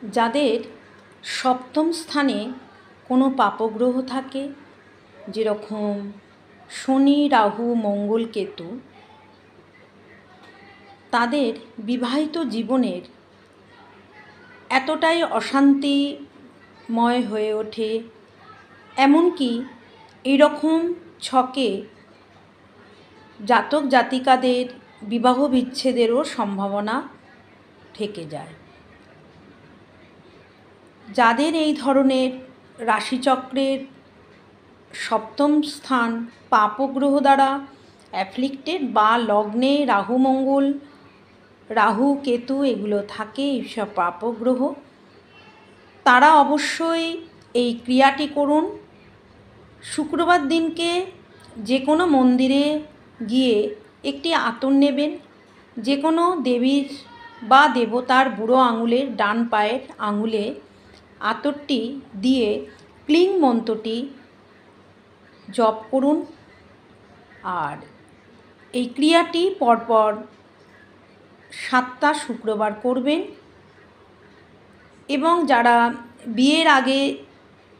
যাদের সপ্তম স্থানে কোনো পাপগ্রহ থাকে, যেরকম শনি, রাহু, মঙ্গল, কেতু, তাদের বিবাহিত জীবনের এতটাই অশান্তিময় হয়ে ওঠে, এমনকি এইরকম ছকে জাতক জাতিকাদের বিবাহ বিচ্ছেদেরও সম্ভাবনা থেকে যায়। যাদের এই ধরনের রাশিচক্রের সপ্তম স্থান পাপগ্রহ দ্বারা অ্যাফ্লিক্টেড বা লগ্নে রাহু, মঙ্গল, রাহু, কেতু এগুলো থাকে, এইসব পাপগ্রহ, তারা অবশ্যই এই ক্রিয়াটি করুন। শুক্রবার দিনকে যে কোনো মন্দিরে গিয়ে একটি আতর নেবেন, যে কোনো দেবীর বা দেবতার বুড়ো আঙুলের ডান পায়ের আঙুলে আতরটি দিয়ে ক্লিং মন্ত্রটি জপ করুন। আর এই ক্রিয়াটি পরপর 7টা শুক্রবার করবেন। এবং যারা বিয়ের আগে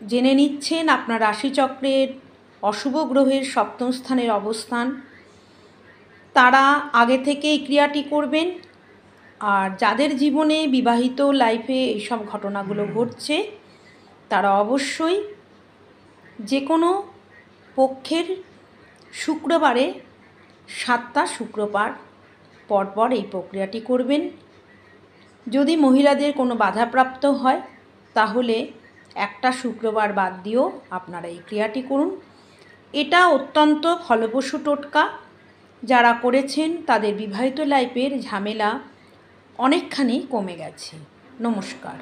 জেনে নিচ্ছেন আপনার রাশিচক্রের অশুভ গ্রহের সপ্তম স্থানের অবস্থান, তারা আগে থেকে এই ক্রিয়াটি করবেন। আর যাদের জীবনে বিবাহিত লাইফে এইসব ঘটনাগুলো ঘটছে, তারা অবশ্যই যে কোনো পক্ষের শুক্রবারে 7টা শুক্রবার পরপর এই প্রক্রিয়াটি করবেন। যদি মহিলাদের কোনো বাধাপ্রাপ্ত হয়, তাহলে একটা শুক্রবার বাদ দিয়েও আপনারা এই ক্রিয়াটি করুন। এটা অত্যন্ত ফলপ্রসূ টোটকা। যারা করেছেন তাদের বিবাহিত লাইফের ঝামেলা অনেকখানি কমে গেছে। নমস্কার।